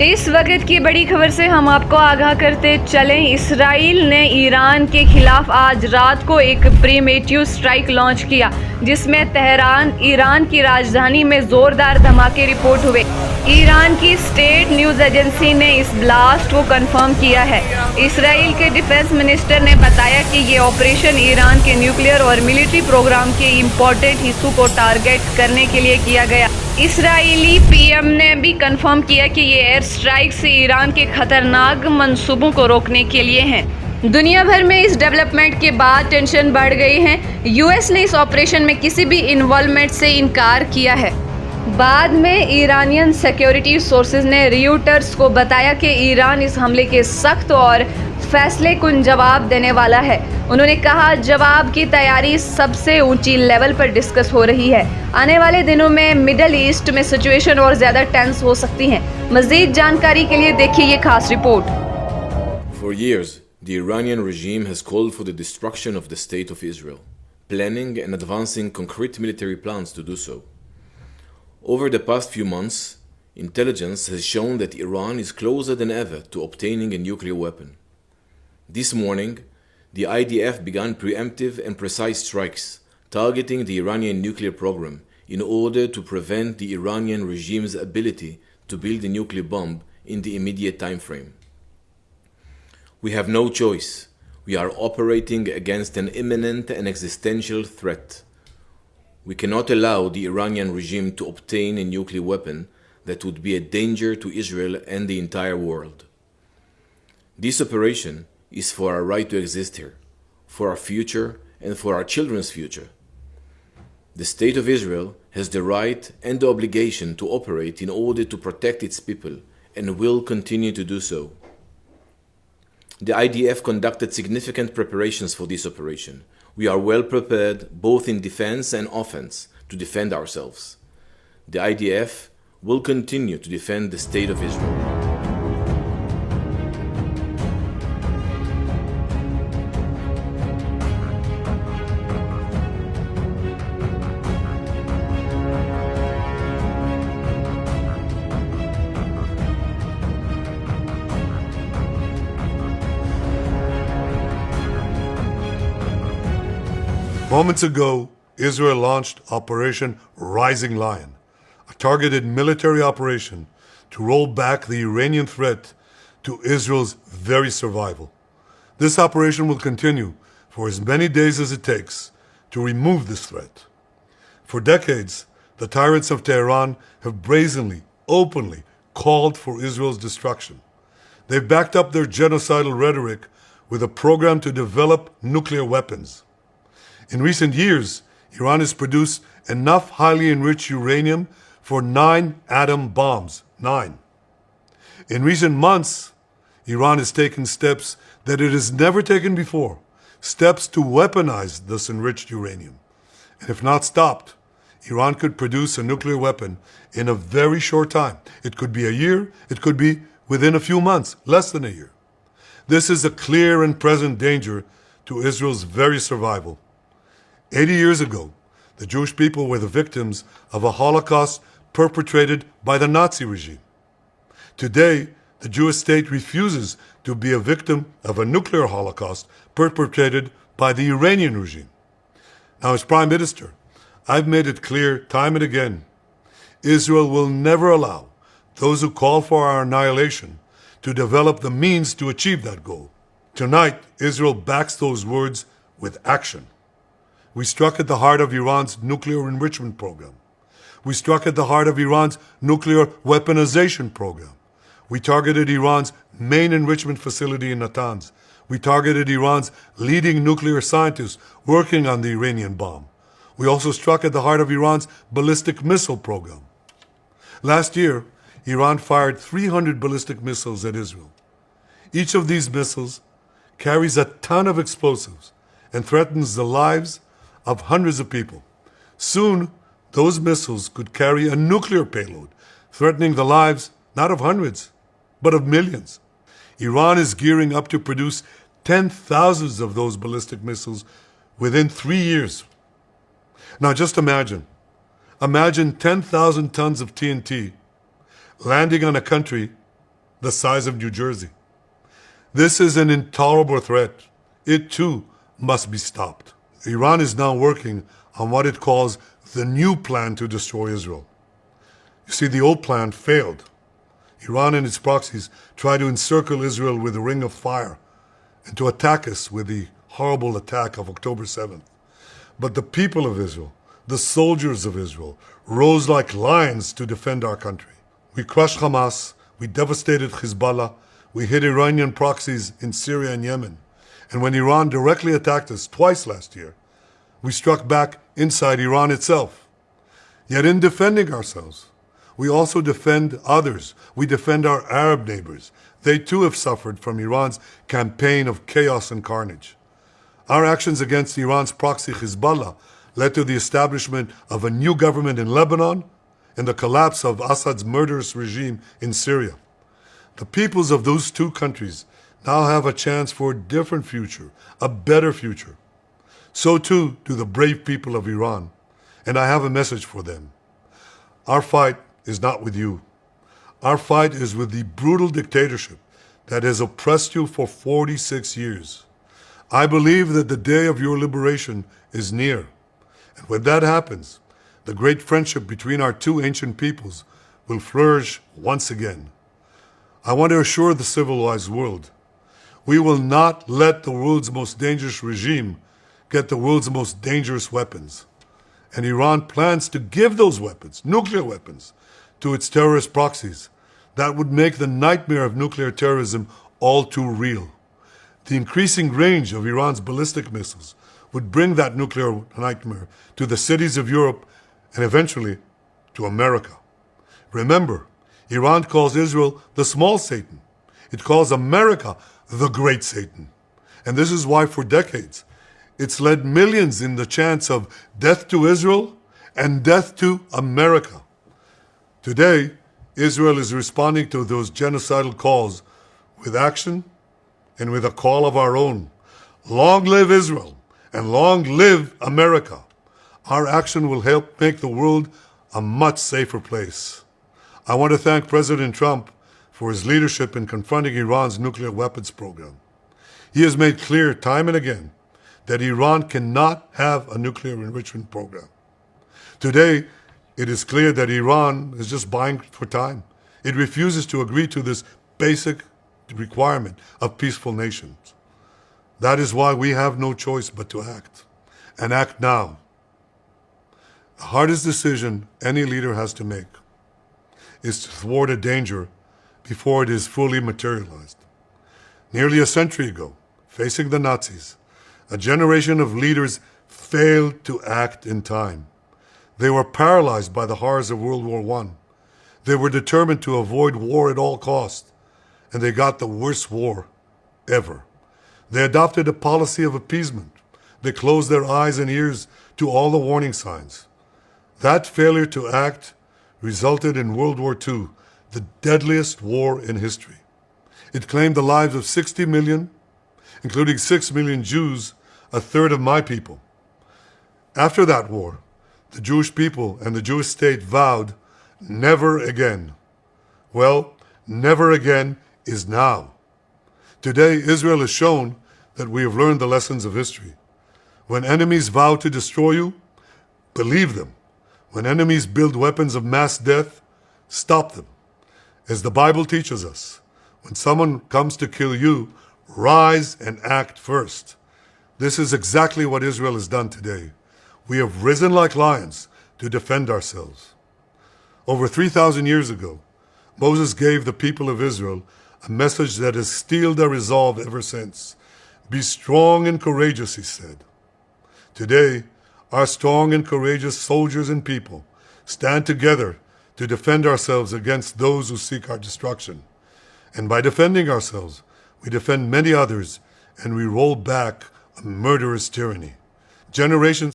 इस वक्त की बड़ी खबर से हम आपको आगाह करते चलें। इसराइल ने ईरान के खिलाफ आज रात को एक प्रीमेटिव स्ट्राइक लॉन्च किया, जिसमें तेहरान, ईरान की राजधानी में जोरदार धमाके रिपोर्ट हुए। ईरान की स्टेट न्यूज़ एजेंसी ने इस ब्लास्ट को कंफर्म किया है। इसराइल के डिफेंस मिनिस्टर ने बताया कि ये ऑपरेशन ईरान के न्यूक्लियर और मिलिट्री प्रोग्राम के इम्पोर्टेंट हिस्सों को टारगेट करने के लिए किया गया। इसराइली पीएम ने भी कंफर्म किया कि ये एयर स्ट्राइक से ईरान के खतरनाक मंसूबों को रोकने के लिए हैं। दुनिया भर में इस डेवलपमेंट के बाद टेंशन बढ़ गई है। यूएस ने इस ऑपरेशन में किसी भी इन्वॉल्वमेंट से इनकार किया है। बाद में ईरानियन सिक्योरिटी सोर्सेज ने रॉयटर्स को बताया कि ईरान इस हमले के सख्त और फैसलेकुन जवाब देने वाला है। उन्होंने कहा, जवाब की तैयारी सबसे ऊंची लेवल पर डिस्कस हो रही है। आने वाले दिनों में मिडल ईस्ट में सिचुएशन और ज्यादा टेंस हो सकती है। मजीद जानकारी के लिए देखिए ये खास report. For years, the Iranian regime has called for the destruction of the state of Israel, planning and advancing concrete military plans to do so. Over the past few months, intelligence has shown that Iran is closer than ever to obtaining a nuclear weapon. This morning, the IDF began preemptive and precise strikes targeting the Iranian nuclear program in order to prevent the Iranian regime's ability to build a nuclear bomb in the immediate time frame. We have no choice. We are operating against an imminent and existential threat. We cannot allow the Iranian regime to obtain a nuclear weapon that would be a danger to Israel and the entire world. This operation is for our right to exist here, for our future and for our children's future. The State of Israel has the right and the obligation to operate in order to protect its people and will continue to do so. The IDF conducted significant preparations for this operation. We are well prepared both in defense and offense to defend ourselves. The IDF will continue to defend the State of Israel. Moments ago, Israel launched Operation Rising Lion, a targeted military operation to roll back the Iranian threat to Israel's very survival. This operation will continue for as many days as it takes to remove this threat. For decades, the tyrants of Tehran have brazenly, openly called for Israel's destruction. They've backed up their genocidal rhetoric with a program to develop nuclear weapons. In recent years, Iran has produced enough highly enriched uranium for 9 atom bombs. 9. In recent months, Iran has taken steps that it has never taken before, steps to weaponize this enriched uranium. And if not stopped, Iran could produce a nuclear weapon in a very short time. It could be a year, it could be within a few months, less than a year. This is a clear and present danger to Israel's very survival. 80 years ago, the Jewish people were the victims of a Holocaust perpetrated by the Nazi regime. Today, the Jewish state refuses to be a victim of a nuclear Holocaust perpetrated by the Iranian regime. Now, as Prime Minister, I've made it clear time and again, Israel will never allow those who call for our annihilation to develop the means to achieve that goal. Tonight, Israel backs those words with action. We struck at the heart of Iran's nuclear enrichment program. We struck at the heart of Iran's nuclear weaponization program. We targeted Iran's main enrichment facility in Natanz. We targeted Iran's leading nuclear scientists working on the Iranian bomb. We also struck at the heart of Iran's ballistic missile program. Last year, Iran fired 300 ballistic missiles at Israel. Each of these missiles carries a ton of explosives and threatens the lives of hundreds of people. Soon, those missiles could carry a nuclear payload, threatening the lives not of hundreds, but of millions. Iran is gearing up to produce 10,000 of those ballistic missiles within 3 years. Now just imagine 10,000 tons of TNT landing on a country the size of New Jersey. This is an intolerable threat. It too must be stopped. Iran is now working on what it calls the new plan to destroy Israel. You see, the old plan failed. Iran and its proxies tried to encircle Israel with a ring of fire and to attack us with the horrible attack of October 7th. But the people of Israel, the soldiers of Israel, rose like lions to defend our country. We crushed Hamas, we devastated Hezbollah, we hit Iranian proxies in Syria and Yemen. And when Iran directly attacked us twice last year, we struck back inside Iran itself. Yet in defending ourselves, we also defend others. We defend our Arab neighbors. They too have suffered from Iran's campaign of chaos and carnage. Our actions against Iran's proxy Hezbollah led to the establishment of a new government in Lebanon and the collapse of Assad's murderous regime in Syria. The peoples of those two countries now have a chance for a different future, a better future. So too do the brave people of Iran, and I have a message for them. Our fight is not with you. Our fight is with the brutal dictatorship that has oppressed you for 46 years. I believe that the day of your liberation is near. And when that happens, the great friendship between our two ancient peoples will flourish once again. I want to assure the civilized world, we will not let the world's most dangerous regime get the world's most dangerous weapons. And Iran plans to give those weapons, nuclear weapons, to its terrorist proxies. That would make the nightmare of nuclear terrorism all too real. The increasing range of Iran's ballistic missiles would bring that nuclear nightmare to the cities of Europe and eventually to America. Remember, Iran calls Israel the small Satan. It calls America the great Satan. And this is why for decades, it's led millions in the chants of death to Israel and death to America. Today, Israel is responding to those genocidal calls with action and with a call of our own. Long live Israel and long live America. Our action will help make the world a much safer place. I want to thank President Trump for his leadership in confronting Iran's nuclear weapons program. He has made clear time and again that Iran cannot have a nuclear enrichment program. Today, it is clear that Iran is just buying for time. It refuses to agree to this basic requirement of peaceful nations. That is why we have no choice but to act, and act now. The hardest decision any leader has to make is to thwart a danger before it is fully materialized. Nearly a century ago, facing the Nazis, a generation of leaders failed to act in time. They were paralyzed by the horrors of World War I. They were determined to avoid war at all costs, and they got the worst war ever. They adopted a policy of appeasement. They closed their eyes and ears to all the warning signs. That failure to act resulted in World War II, the deadliest war in history. It claimed the lives of 60 million, including 6 million Jews, a third of my people. After that war, the Jewish people and the Jewish state vowed, never again. Well, never again is now. Today, Israel has shown that we have learned the lessons of history. When enemies vow to destroy you, believe them. When enemies build weapons of mass death, stop them. As the Bible teaches us, when someone comes to kill you, rise and act first. This is exactly what Israel has done today. We have risen like lions to defend ourselves. Over 3,000 years ago, Moses gave the people of Israel a message that has steeled their resolve ever since. Be strong and courageous, he said. Today, our strong and courageous soldiers and people stand together to defend ourselves against those who seek our destruction. And by defending ourselves, we defend many others, and we roll back a murderous tyranny. Generations